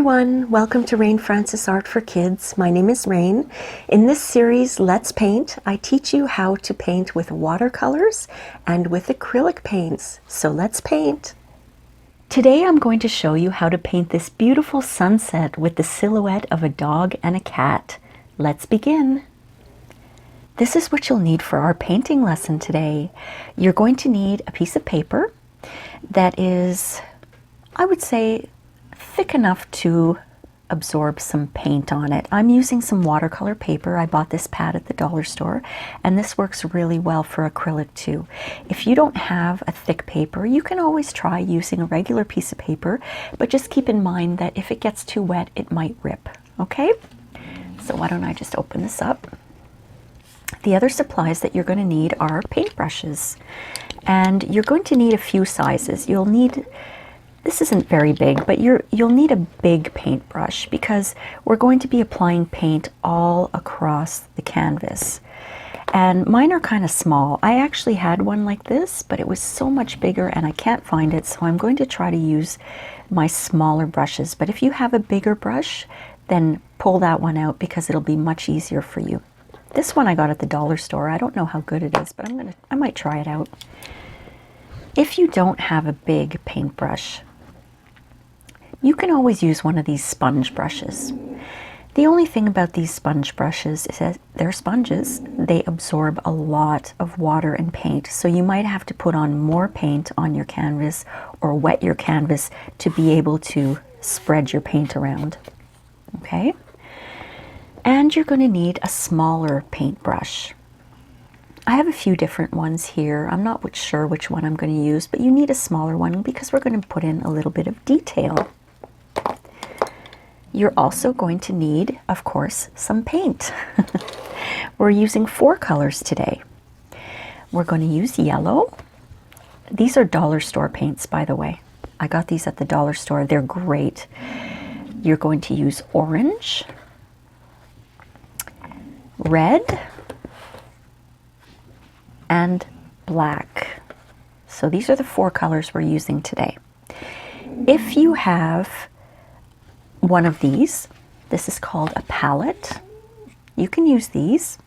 everyone, welcome to Rain Francis Art for Kids. My name is Rain. In this series, Let's Paint, I teach you how to paint with watercolors and with acrylic paints. So let's paint. Today I'm going to show you how to paint this beautiful sunset with the silhouette of a dog and a cat. Let's begin. This is what you'll need for our painting lesson today. You're going to need a piece of paper that is, I would say, thick enough to absorb some paint on it. I'm using some watercolor paper. I bought this pad at the dollar store, and this works really well for acrylic too. If you don't have a thick paper, you can always try using a regular piece of paper, but just keep in mind that if it gets too wet, it might rip, okay? So why don't I just open this up? The other supplies that you're going to need are paintbrushes, and you're going to need a few sizes. You'll need, this isn't very big, but you'll need a big paintbrush because we're going to be applying paint all across the canvas. And mine are kind of small. I actually had one like this, but it was so much bigger and I can't find it, so I'm going to try to use my smaller brushes. But if you have a bigger brush, then pull that one out because it'll be much easier for you. This one I got at the dollar store. I don't know how good it is, but I might try it out. If you don't have a big paintbrush, you can always use one of these sponge brushes. The only thing about these sponge brushes is that they're sponges. They absorb a lot of water and paint, so you might have to put on more paint on your canvas or wet your canvas to be able to spread your paint around. Okay? And you're going to need a smaller paintbrush. I have a few different ones here. I'm not sure which one I'm going to use, but you need a smaller one because we're going to put in a little bit of detail. You're also going to need, of course, some paint. We're using 4 colors today. We're going to use yellow. These are dollar store paints, by the way. I got these at the dollar store. They're great. You're going to use orange, red, and black. So these are the 4 colors we're using today. If you have one of these, this is called a palette. You can use these.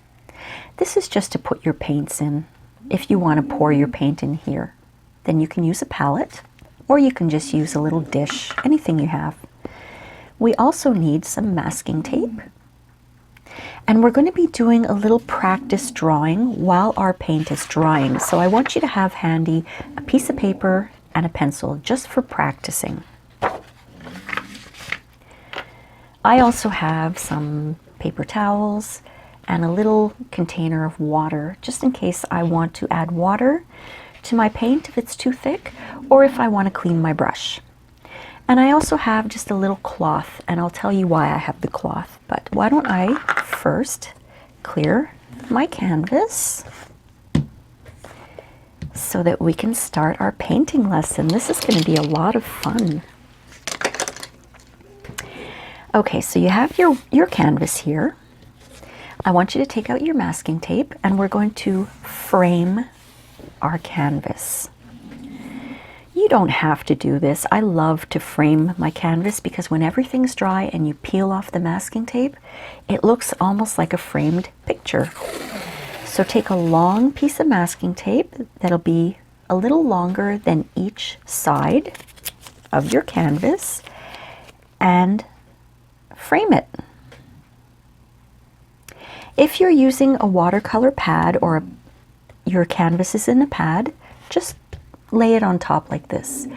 This is just to put your paints in. If you want to pour your paint in here, then you can use a palette, or you can just use a little dish, anything you have. We also need some masking tape. And we're going to be doing a little practice drawing while our paint is drying. So I want you to have handy a piece of paper and a pencil just for practicing. I also have some paper towels and a little container of water just in case I want to add water to my paint if it's too thick or if I want to clean my brush. And I also have just a little cloth, and I'll tell you why I have the cloth. But why don't I first clear my canvas so that we can start our painting lesson. This is going to be a lot of fun. Okay, so you have your canvas here. I want you to take out your masking tape, and we're going to frame our canvas. You don't have to do this. I love to frame my canvas because when everything's dry and you peel off the masking tape, it looks almost like a framed picture. So take a long piece of masking tape that'll be a little longer than each side of your canvas and frame it. If you're using a watercolor pad or your canvas is in a pad, just lay it on top like this.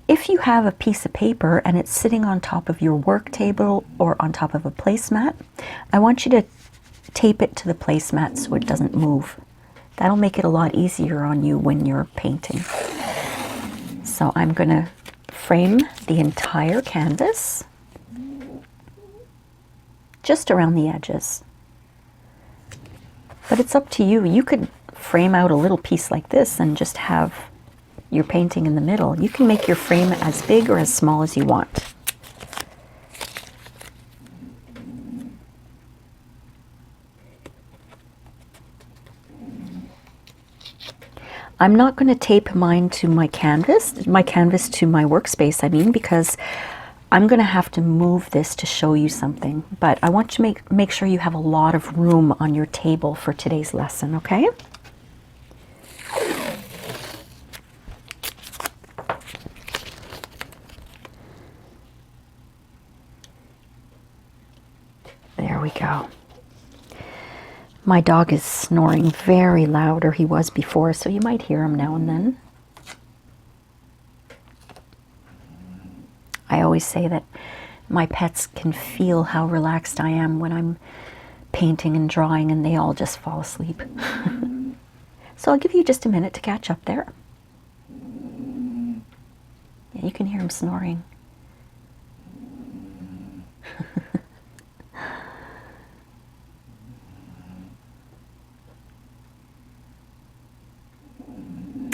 If you have a piece of paper and it's sitting on top of your work table or on top of a placemat, I want you to tape it to the placemat so it doesn't move. That'll make it a lot easier on you when you're painting. So I'm going to frame the entire canvas just around the edges. But it's up to you. You could frame out a little piece like this and just have your painting in the middle. You can make your frame as big or as small as you want. I'm not going to tape mine to my canvas to my workspace, because I'm going to have to move this to show you something, but I want you to make sure you have a lot of room on your table for today's lesson, okay? There we go. My dog is snoring very loud, or he was before, so you might hear him now and then. I always say that my pets can feel how relaxed I am when I'm painting and drawing, and they all just fall asleep. So I'll give you just a minute to catch up there. Yeah, you can hear him snoring.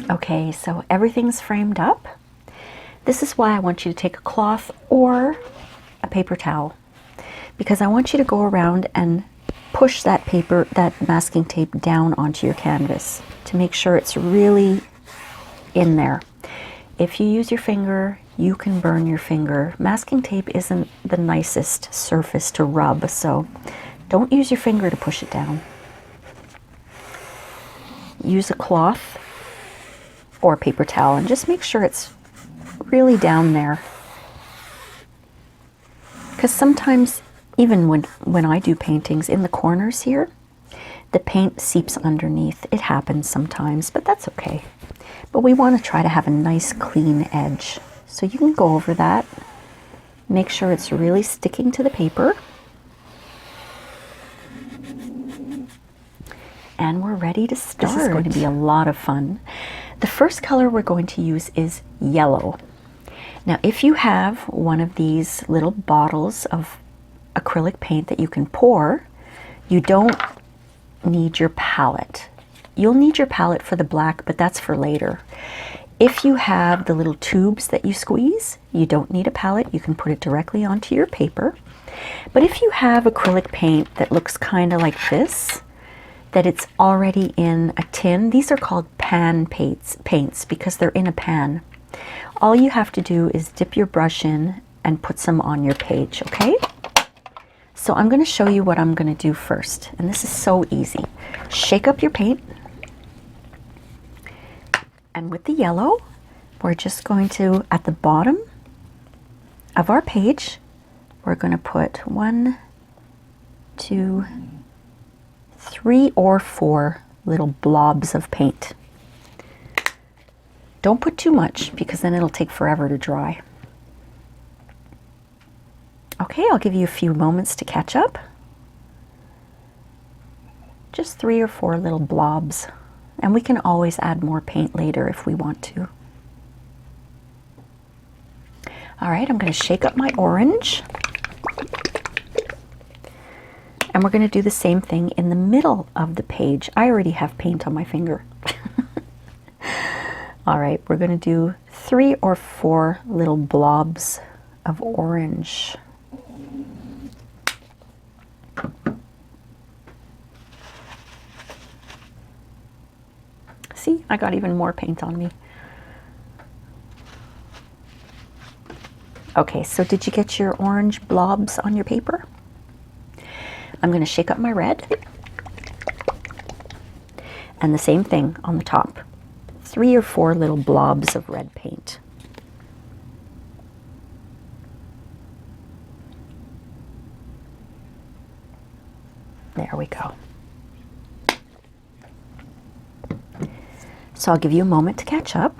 Okay, so everything's framed up. This is why I want you to take a cloth or a paper towel, because I want you to go around and push that paper, that masking tape down onto your canvas to make sure it's really in there. If you use your finger, you can burn your finger. Masking tape isn't the nicest surface to rub, so don't use your finger to push it down. Use a cloth or a paper towel and just make sure it's really down there. Because sometimes, even when I do paintings, in the corners here, the paint seeps underneath. It happens sometimes, but that's okay. But we want to try to have a nice clean edge. So you can go over that, make sure it's really sticking to the paper. And we're ready to start. This is going to be a lot of fun. The first color we're going to use is yellow. Now, if you have one of these little bottles of acrylic paint that you can pour, you don't need your palette. You'll need your palette for the black, but that's for later. If you have the little tubes that you squeeze, you don't need a palette. You can put it directly onto your paper. But if you have acrylic paint that looks kind of like this, that it's already in a tin, these are called pan paints because they're in a pan. All you have to do is dip your brush in and put some on your page, okay? So I'm going to show you what I'm going to do first, and this is so easy. Shake up your paint, and with the yellow, we're just going to, at the bottom of our page, we're going to put 1, 2, 3 or 4 little blobs of paint. Don't put too much because then it'll take forever to dry. Okay, I'll give you a few moments to catch up. Just 3 or 4 little blobs, and we can always add more paint later if we want to. All right, I'm going to shake up my orange. And we're going to do the same thing in the middle of the page. I already have paint on my finger. All right, we're going to do 3 or 4 little blobs of orange. See, I got even more paint on me. Okay, so did you get your orange blobs on your paper? I'm going to shake up my red. And the same thing on the top. 3 or 4 little blobs of red paint. There we go. So I'll give you a moment to catch up.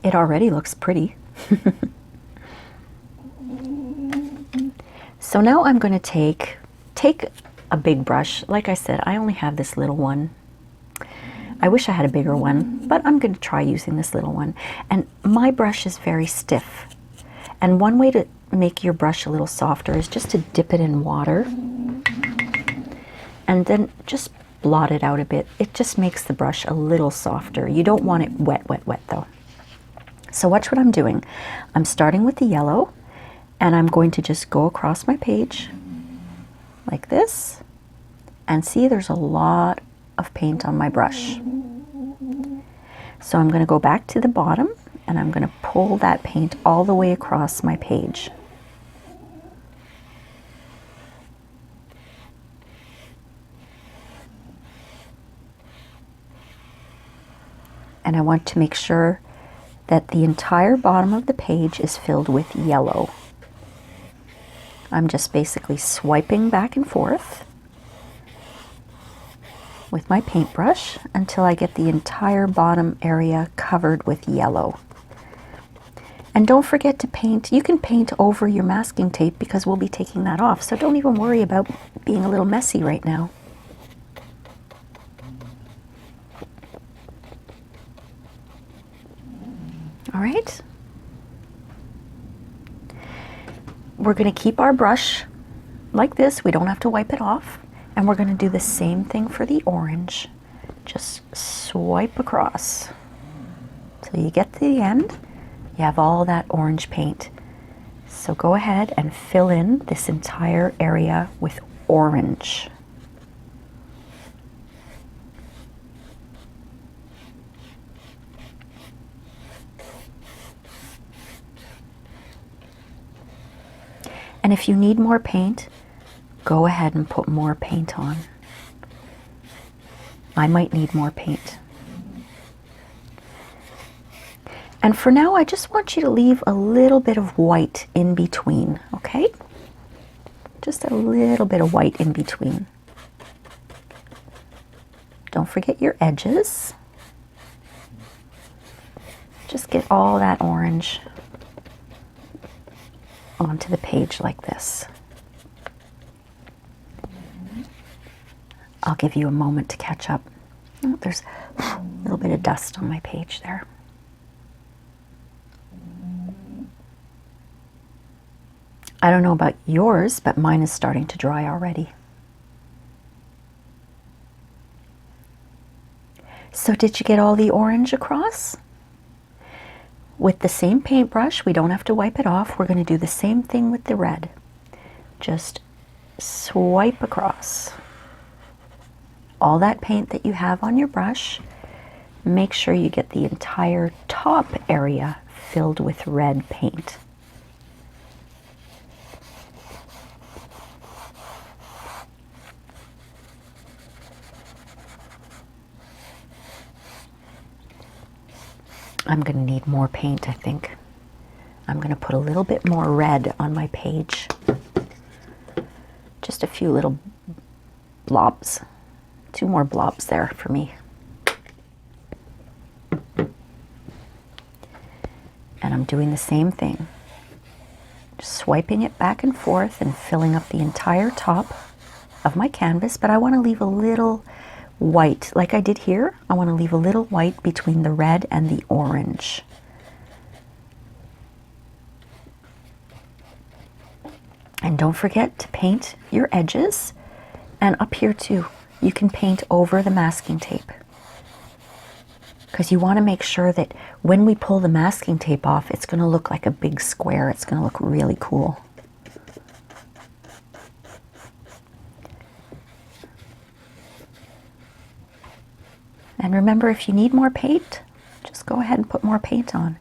It already looks pretty. So now I'm going to take a big brush. Like I said, I only have this little one. I wish I had a bigger one, but I'm going to try using this little one. And my brush is very stiff. And one way to make your brush a little softer is just to dip it in water and then just blot it out a bit. It just makes the brush a little softer. You don't want it wet, wet, wet though. So watch what I'm doing. I'm starting with the yellow, and I'm going to just go across my page like this, and see there's a lot of paint on my brush. So I'm going to go back to the bottom and I'm going to pull that paint all the way across my page. And I want to make sure that the entire bottom of the page is filled with yellow. I'm just basically swiping back and forth with my paintbrush until I get the entire bottom area covered with yellow. And don't forget to paint. You can paint over your masking tape because we'll be taking that off, so don't even worry about being a little messy right now. All right. We're going to keep our brush like this. We don't have to wipe it off. And we're going to do the same thing for the orange. Just swipe across. So you get to the end, you have all that orange paint. So go ahead and fill in this entire area with orange. And if you need more paint, go ahead and put more paint on. I might need more paint. And for now, I just want you to leave a little bit of white in between, okay? Just a little bit of white in between. Don't forget your edges. Just get all that orange onto the page like this. I'll give you a moment to catch up. Oh, there's a little bit of dust on my page there. I don't know about yours, but mine is starting to dry already. So did you get all the orange across? With the same paintbrush, we don't have to wipe it off. We're going to do the same thing with the red. Just swipe across all that paint that you have on your brush. Make sure you get the entire top area filled with red paint. I'm going to need more paint, I think. I'm going to put a little bit more red on my page. Just a few little blobs. 2 more blobs there for me. And I'm doing the same thing. Just swiping it back and forth and filling up the entire top of my canvas, but I want to leave a little white, like I did here. I want to leave a little white between the red and the orange. And don't forget to paint your edges, and up here too. You can paint over the masking tape, because you want to make sure that when we pull the masking tape off, it's going to look like a big square. It's going to look really cool. And remember, if you need more paint, just go ahead and put more paint on.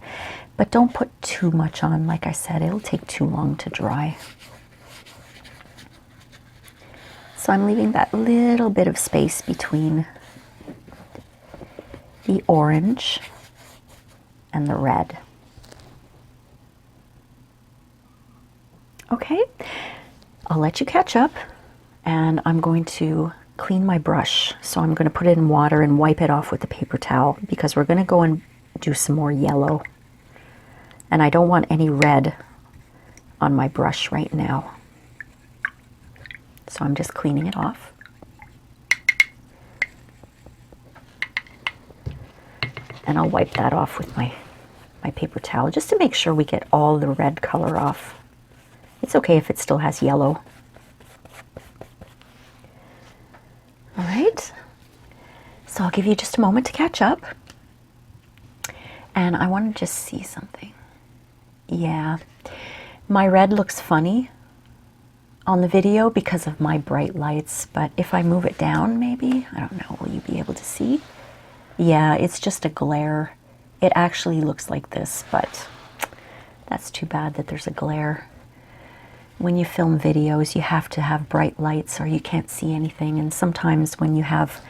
But don't put too much on. Like I said, it'll take too long to dry. So I'm leaving that little bit of space between the orange and the red. Okay, I'll let you catch up, and I'm going to clean my brush. So I'm going to put it in water and wipe it off with a paper towel, because we're going to go and do some more yellow. And I don't want any red on my brush right now. So I'm just cleaning it off. And I'll wipe that off with my paper towel, just to make sure we get all the red color off. It's okay if it still has yellow. All right, so I'll give you just a moment to catch up. And I want to just see something. Yeah, my red looks funny on the video because of my bright lights, but if I move it down maybe, I don't know, will you be able to see? Yeah, it's just a glare it actually looks like this, but that's too bad that there's a glare. When you film videos, you have to have bright lights or you can't see anything. And sometimes when you have,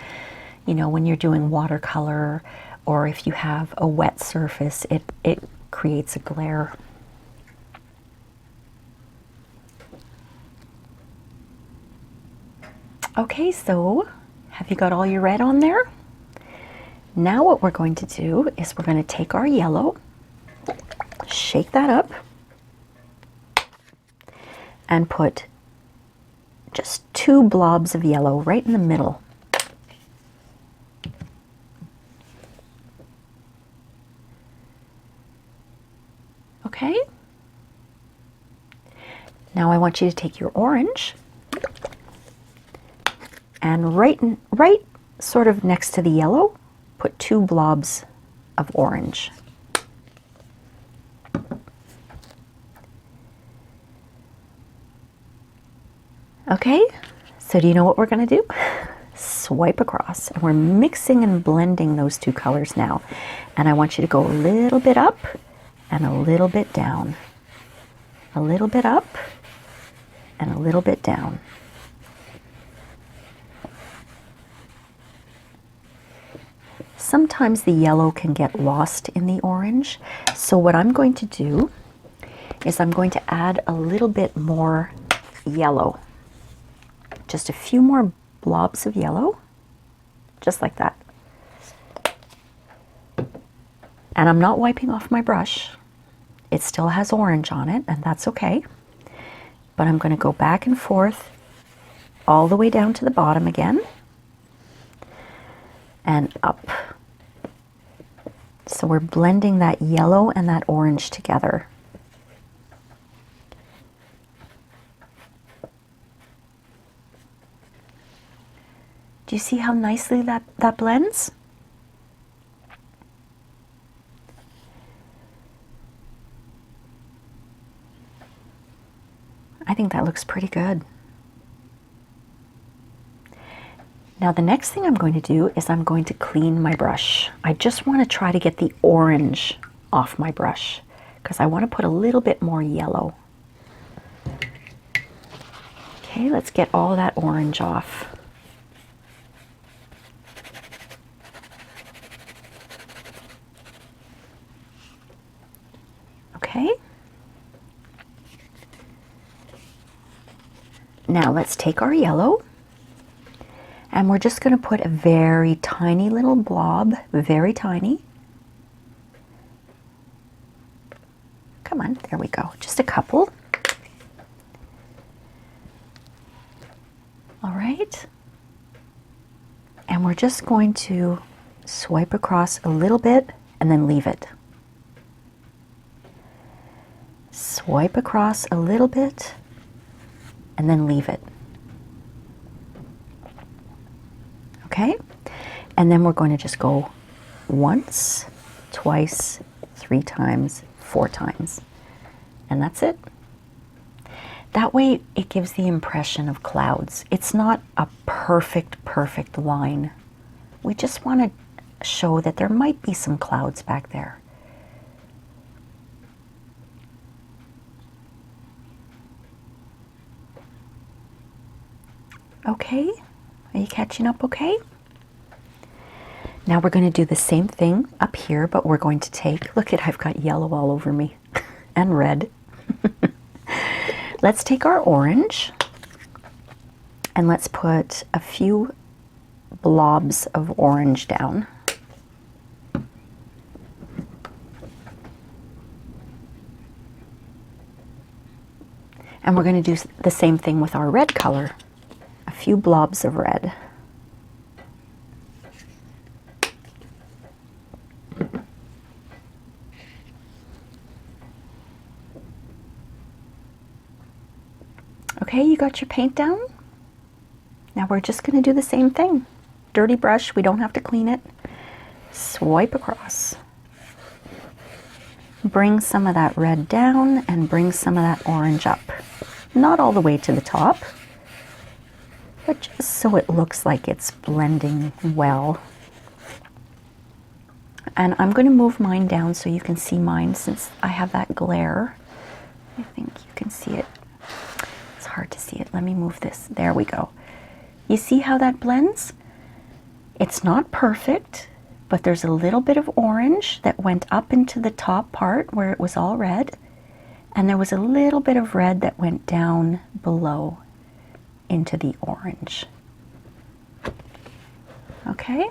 you know, when you're doing watercolor or if you have a wet surface, it creates a glare. Okay, so have you got all your red on there? Now what we're going to do is we're going to take our yellow, shake that up, and put just 2 blobs of yellow right in the middle. Okay? Now I want you to take your orange and right sort of next to the yellow, put 2 blobs of orange. Okay, so do you know what we're going to do? Swipe across, and we're mixing and blending those 2 colors now. And I want you to go a little bit up and a little bit down. A little bit up and a little bit down. Sometimes the yellow can get lost in the orange, so what I'm going to do is I'm going to add a little bit more yellow. Just a few more blobs of yellow, just like that. And I'm not wiping off my brush. It still has orange on it, and that's okay. But I'm going to go back and forth all the way down to the bottom again and up. So we're blending that yellow and that orange together. Do you see how nicely that blends? I think that looks pretty good. Now the next thing I'm going to do is I'm going to clean my brush. I just want to try to get the orange off my brush because I want to put a little bit more yellow. Okay, let's get all that orange off. Okay. Now let's take our yellow and we're just going to put a very tiny little blob, very tiny. Come on, there we go, just a couple. All right. And we're just going to swipe across a little bit and then leave it. Swipe across a little bit and then leave it. Okay? And then we're going to just go once, twice, 3 times, 4 times. And that's it. That way it gives the impression of clouds. It's not a perfect line. We just want to show that there might be some clouds back there. Okay, are you catching up okay? Now we're going to do the same thing up here, but we're going to take, look at, I've got yellow all over me and red. Let's take our orange and let's put a few blobs of orange down. And we're going to do the same thing with our red color. A few blobs of red. Okay, you got your paint down? Now we're just going to do the same thing. Dirty brush, we don't have to clean it. Swipe across. Bring some of that red down and bring some of that orange up. Not all the way to the top, but just so it looks like it's blending well. And I'm going to move mine down so you can see mine since I have that glare. I think you can see it. It's hard to see it. Let me move this. There we go. You see how that blends? It's not perfect, but there's a little bit of orange that went up into the top part where it was all red, and there was a little bit of red that went down below into the orange. Okay?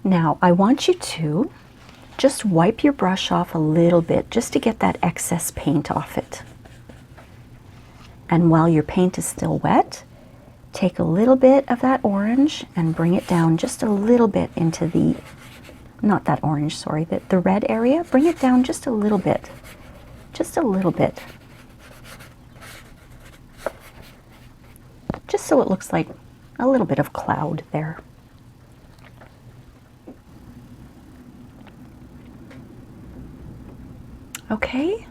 Now, I want you to just wipe your brush off a little bit just to get that excess paint off it. And while your paint is still wet, take a little bit of that orange and bring it down just a little bit into the, not that orange, sorry, the red area. Bring it down just a little bit. Just a little bit. Just so it looks like a little bit of cloud there. Okay?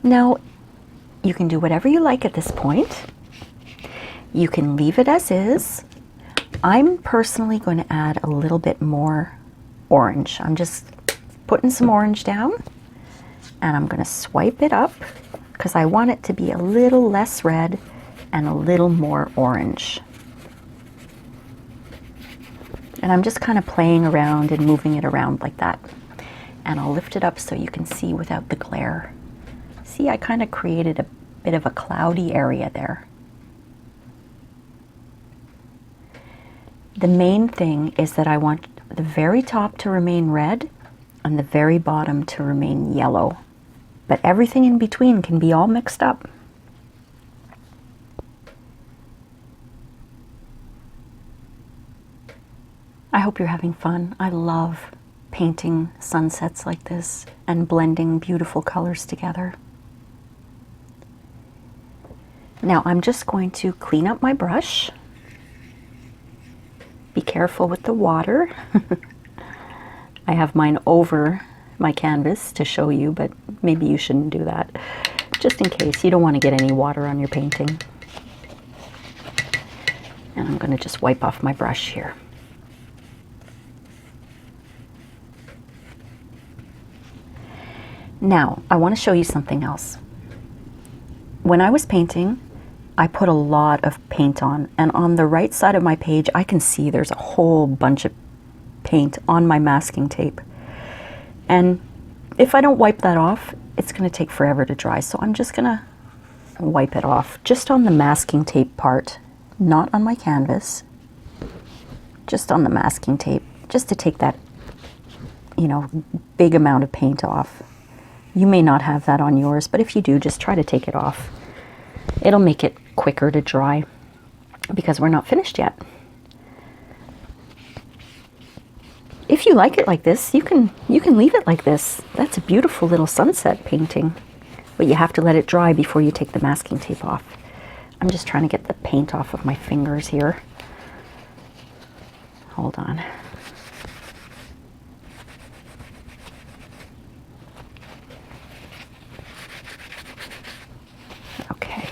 Now, you can do whatever you like at this point. You can leave it as is. I'm personally going to add a little bit more orange. I'm just putting some orange down, and I'm going to swipe it up because I want it to be a little less red and a little more orange. And I'm just kind of playing around and moving it around like that. And I'll lift it up so you can see without the glare. See, I kind of created a bit of a cloudy area there. The main thing is that I want the very top to remain red and the very bottom to remain yellow. But everything in between can be all mixed up. I hope you're having fun. I love painting sunsets like this and blending beautiful colors together. Now I'm just going to clean up my brush. Be careful with the water. I have mine over my canvas to show you, but maybe you shouldn't do that. Just in case, you don't want to get any water on your painting. And I'm going to just wipe off my brush here. Now, I want to show you something else. When I was painting, I put a lot of paint on, and on the right side of my page, I can see there's a whole bunch of paint on my masking tape. And if I don't wipe that off, it's going to take forever to dry. So I'm just going to wipe it off just on the masking tape part, not on my canvas, just on the masking tape, just to take that, you know, big amount of paint off. You may not have that on yours, but if you do, just try to take it off. It'll make it quicker to dry because we're not finished yet. If you like it like this, you can leave it like this. That's a beautiful little sunset painting, but you have to let it dry before you take the masking tape off. I'm just trying to get the paint off of my fingers here. Hold on. Okay.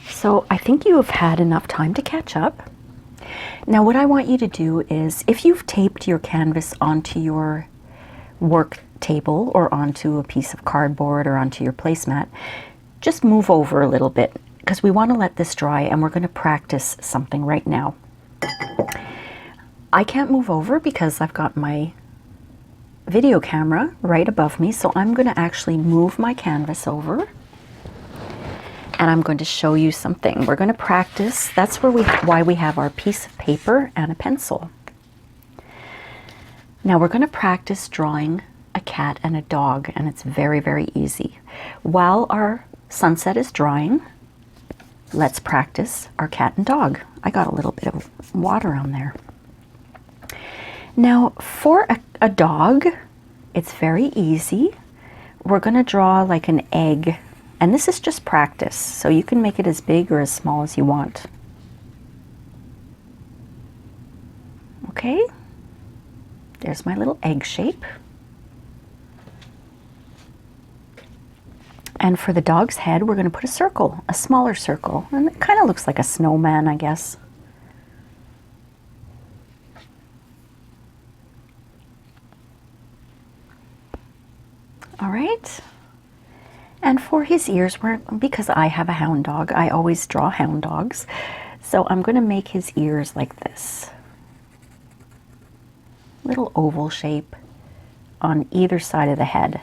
So I think you have had enough time to catch up. Now what I want you to do is, if you've taped your canvas onto your work table or onto a piece of cardboard or onto your placemat, just move over a little bit because we want to let this dry and we're going to practice something right now. I can't move over because I've got my video camera right above me, so I'm going to actually move my canvas over. And I'm going to show you something. We're going to practice. That's why we have our piece of paper and a pencil. Now we're going to practice drawing a cat and a dog, and it's very, very easy. While our sunset is drying, let's practice our cat and dog. I got a little bit of water on there. Now for a dog, it's very easy. We're going to draw like an egg. And this is just practice, so you can make it as big or as small as you want. Okay, there's my little egg shape. And for the dog's head, we're going to put a circle, a smaller circle. And it kind of looks like a snowman, I guess. All right. And for his ears, because I have a hound dog, I always draw hound dogs. So I'm going to make his ears like this. Little oval shape on either side of the head.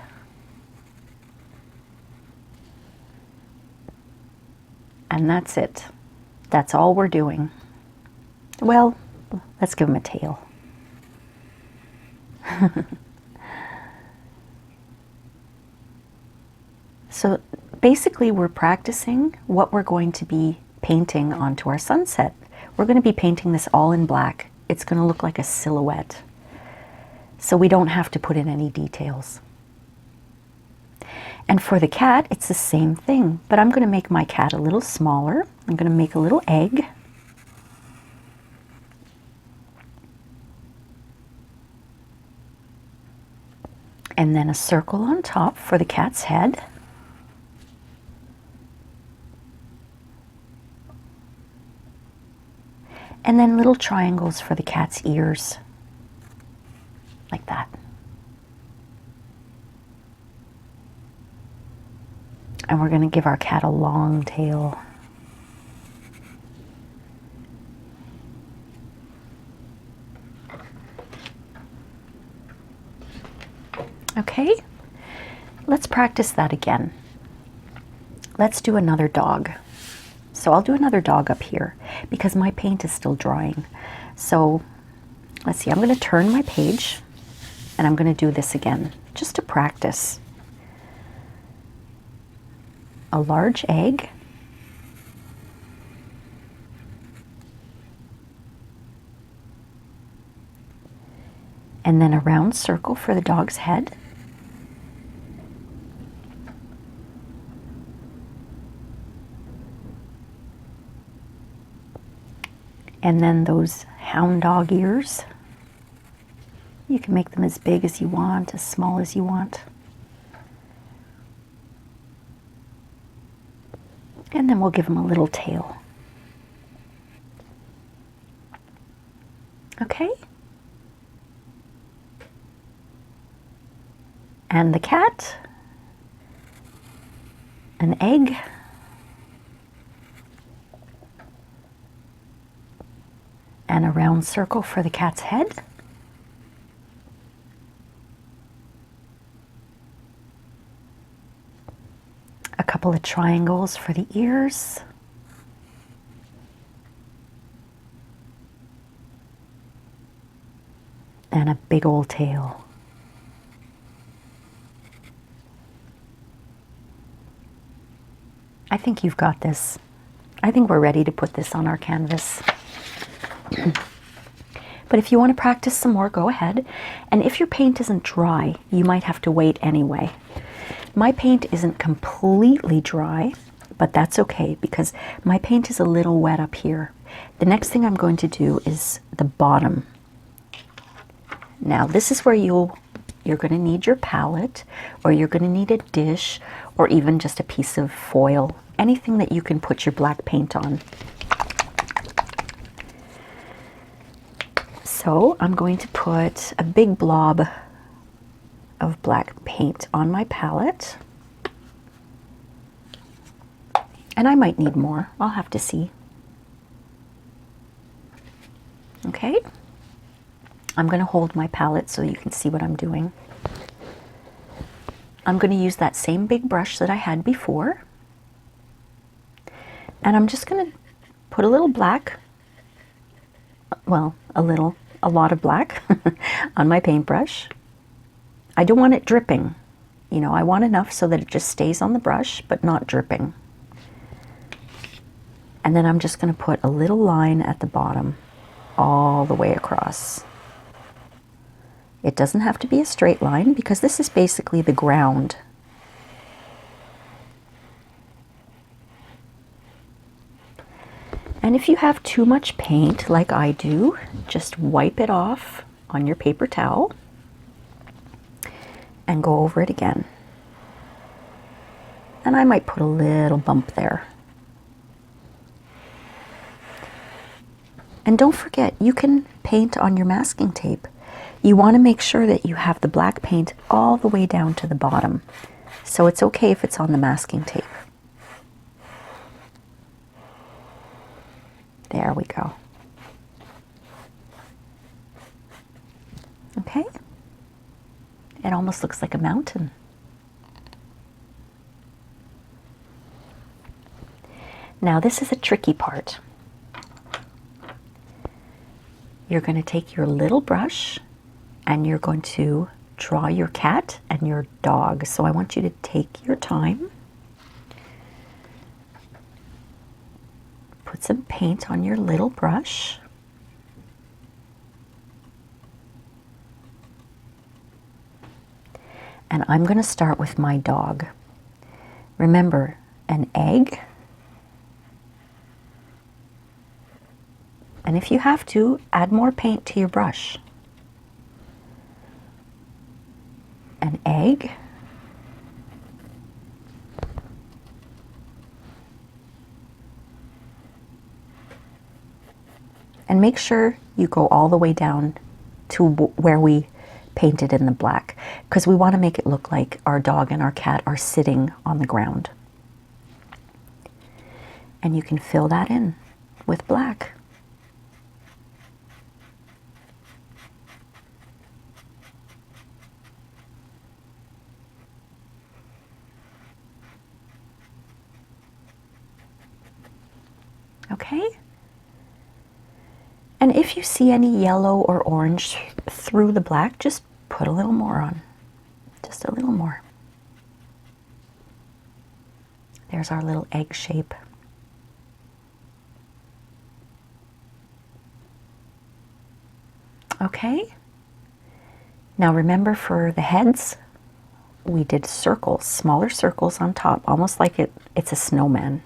And that's it. That's all we're doing. Well, let's give him a tail. So basically we're practicing what we're going to be painting onto our sunset. We're going to be painting this all in black. It's going to look like a silhouette. So we don't have to put in any details. And for the cat, it's the same thing, but I'm going to make my cat a little smaller. I'm going to make a little egg. And then a circle on top for the cat's head. And then little triangles for the cat's ears, like that. And we're going to give our cat a long tail. Okay, let's practice that again. Let's do another dog. So I'll do another dog up here because my paint is still drying. So let's see, I'm going to turn my page and I'm going to do this again just to practice. A large egg, and then a round circle for the dog's head, and then those hound dog ears. You can make them as big as you want, as small as you want. And then we'll give him a little tail. Okay? And the cat, an egg, and a round circle for the cat's head. A couple of triangles for the ears. And a big old tail. I think you've got this. I think we're ready to put this on our canvas. But if you want to practice some more, go ahead. And if your paint isn't dry, you might have to wait anyway. My paint isn't completely dry, but that's okay because my paint is a little wet up here. The next thing I'm going to do is the bottom. Now this is where you're going to need your palette, or you're going to need a dish, or even just a piece of foil, anything that you can put your black paint on. So I'm going to put a big blob of black paint on my palette. And I might need more. I'll have to see. Okay. I'm going to hold my palette so you can see what I'm doing. I'm going to use that same big brush that I had before. And I'm just going to put a little black, well, a lot of black on my paintbrush. I don't want it dripping. You know, I want enough so that it just stays on the brush, but not dripping. And then I'm just going to put a little line at the bottom all the way across. It doesn't have to be a straight line because this is basically the ground. And if you have too much paint, like I do, just wipe it off on your paper towel and go over it again. And I might put a little bump there. And don't forget, you can paint on your masking tape. You want to make sure that you have the black paint all the way down to the bottom. So it's okay if it's on the masking tape. There we go. Okay. It almost looks like a mountain. Now this is a tricky part. You're going to take your little brush and you're going to draw your cat and your dog. So I want you to take your time. Put some paint on your little brush. And I'm going to start with my dog. Remember, an egg. And if you have to, add more paint to your brush. An egg. And make sure you go all the way down to where we painted in the black, because we want to make it look like our dog and our cat are sitting on the ground. And you can fill that in with black. Okay? And if you see any yellow or orange through the black, just put a little more on. Just a little more. There's our little egg shape. Okay? Now remember, for the heads, we did circles, smaller circles on top, almost like it's a snowman.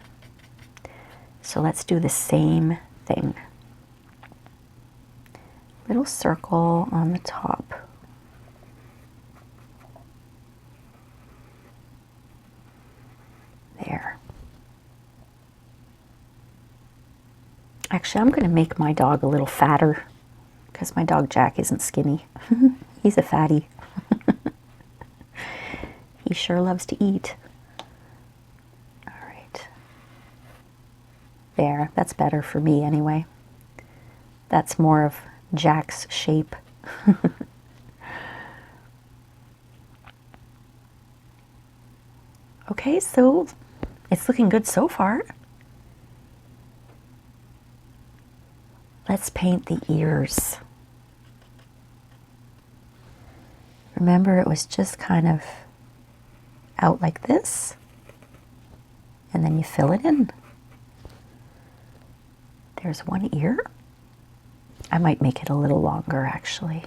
So let's do the same thing. Little circle on the top. There. Actually, I'm going to make my dog a little fatter because my dog Jack isn't skinny. He's a fatty. He sure loves to eat. All right. There, that's better for me anyway. That's more of Jack's shape. Okay, so it's looking good so far. Let's paint the ears. Remember, it was just kind of out like this, and then you fill it in. There's one ear. I might make it a little longer, actually.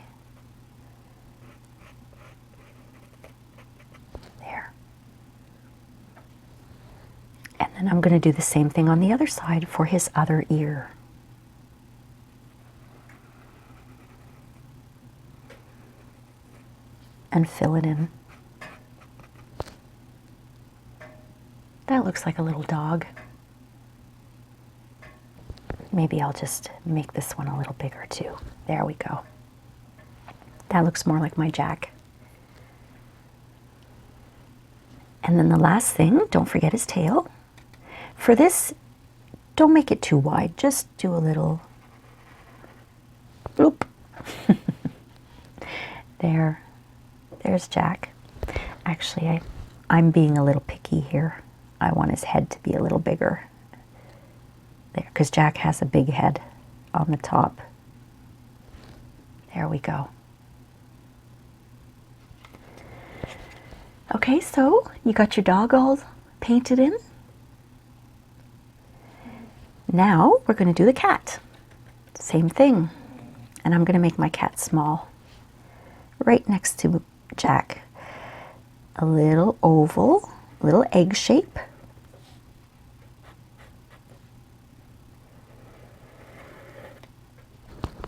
There. And then I'm going to do the same thing on the other side for his other ear. And fill it in. That looks like a little dog. Maybe I'll just make this one a little bigger too. There we go. That looks more like my Jack. And then the last thing, don't forget his tail. For this, don't make it too wide. Just do a little bloop. There. There's Jack. Actually, I'm being a little picky here. I want his head to be a little bigger. There, because Jack has a big head on the top. There we go. Okay, so you got your dog all painted in. Now we're going to do the cat. Same thing. And I'm going to make my cat small. Right next to Jack. A little oval, little egg shape.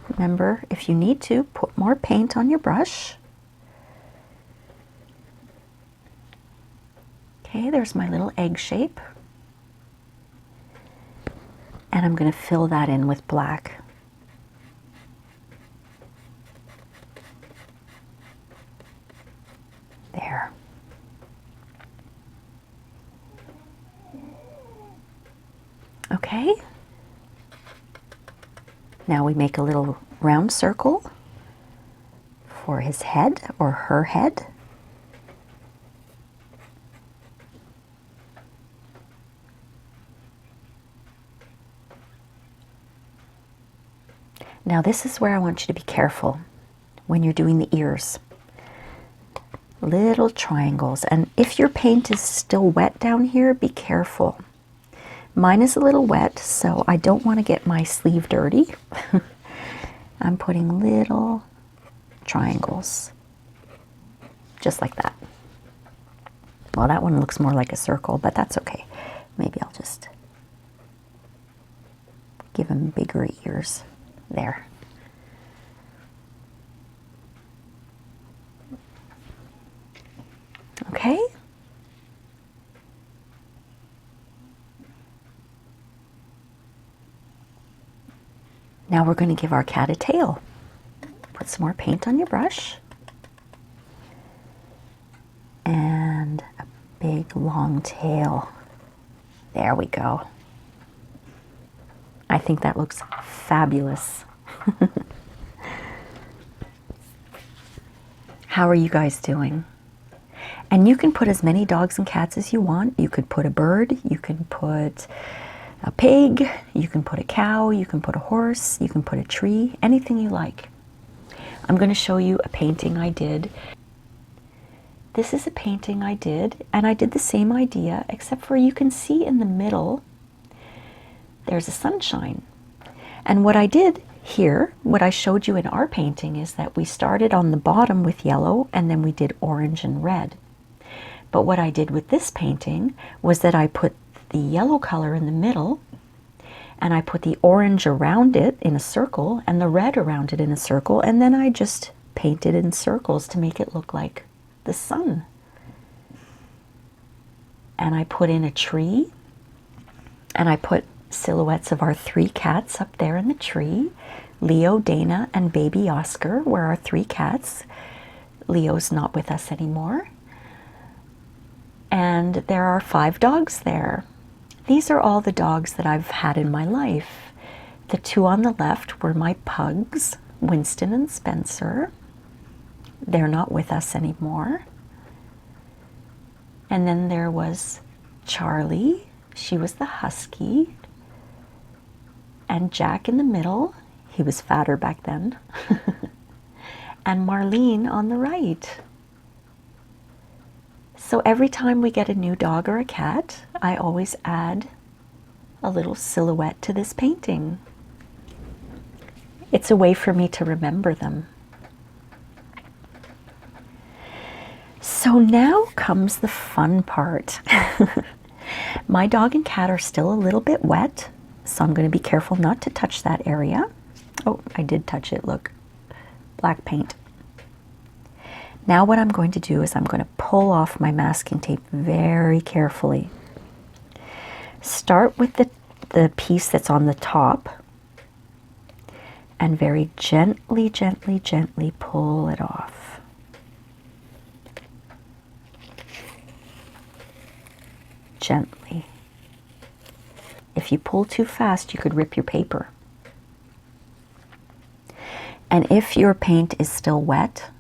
Remember, if you need to, put more paint on your brush. Okay, there's my little egg shape. And I'm going to fill that in with black. There. Okay. Now we make a little round circle for his head or her head. Now this is where I want you to be careful when you're doing the ears. Little triangles, and if your paint is still wet down here, be careful. Mine is a little wet, so I don't want to get my sleeve dirty. I'm putting little triangles, just like that. Well, that one looks more like a circle, but that's okay. Maybe I'll just give him bigger ears. There. Okay. Now we're going to give our cat a tail. Put some more paint on your brush. And a big long tail. There we go. I think that looks fabulous. How are you guys doing? And you can put as many dogs and cats as you want. You could put a bird, you can put a pig, you can put a cow, you can put a horse, you can put a tree, anything you like. I'm going to show you a painting I did. This is a painting I did, and I did the same idea, except for you can see in the middle, there's a sunshine. And what I did here, what I showed you in our painting, is that we started on the bottom with yellow, and then we did orange and red. But what I did with this painting was that I put the yellow color in the middle, and I put the orange around it in a circle, and the red around it in a circle, and then I just painted in circles to make it look like the sun. And I put in a tree, and I put silhouettes of our 3 cats up there in the tree. Leo, Dana, and baby Oscar were our 3 cats. Leo's not with us anymore. And there are 5 dogs there. These are all the dogs that I've had in my life. The 2 on the left were my pugs, Winston and Spencer. They're not with us anymore. And then there was Charlie. She was the husky. And Jack in the middle. He was fatter back then. And Marlene on the right. So every time we get a new dog or a cat, I always add a little silhouette to this painting. It's a way for me to remember them. So now comes the fun part. My dog and cat are still a little bit wet, so I'm going to be careful not to touch that area. Oh, I did touch it, look. Black paint. Now what I'm going to do is I'm going to pull off my masking tape very carefully. Start with the piece that's on the top and very gently, gently, gently pull it off. Gently. If you pull too fast, you could rip your paper. And if your paint is still wet,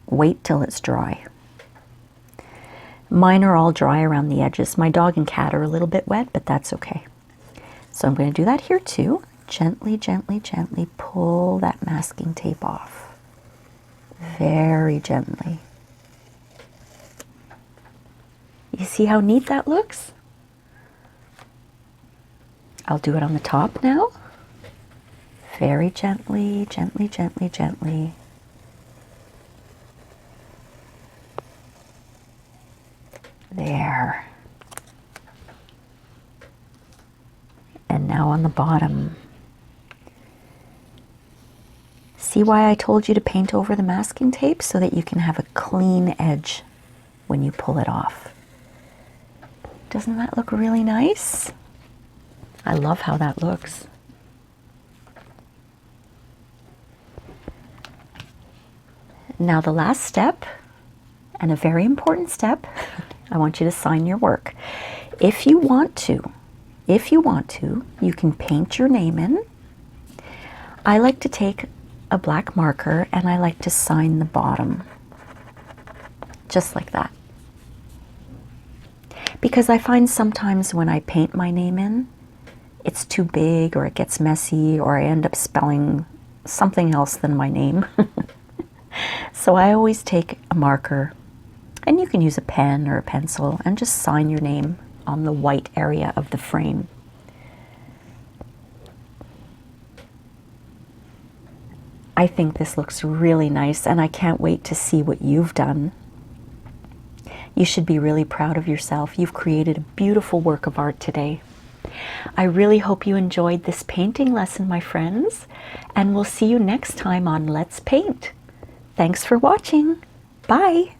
wait till it's dry. Mine are all dry around the edges. My dog and cat are a little bit wet, but that's okay. So I'm going to do that here too. Gently, gently, gently pull that masking tape off. Very gently. You see how neat that looks? I'll do it on the top now. Very gently, gently, gently, gently. There. And now on the bottom. See why I told you to paint over the masking tape? So that you can have a clean edge when you pull it off. Doesn't that look really nice? I love how that looks. Now the last step, and a very important step, I want you to sign your work. If you want to, you can paint your name in. I like to take a black marker and I like to sign the bottom, just like that. Because I find sometimes when I paint my name in, it's too big or it gets messy or I end up spelling something else than my name. So I always take a marker, and you can use a pen or a pencil, and just sign your name on the white area of the frame. I think this looks really nice, and I can't wait to see what you've done. You should be really proud of yourself. You've created a beautiful work of art today. I really hope you enjoyed this painting lesson, my friends, and we'll see you next time on Let's Paint. Thanks for watching. Bye.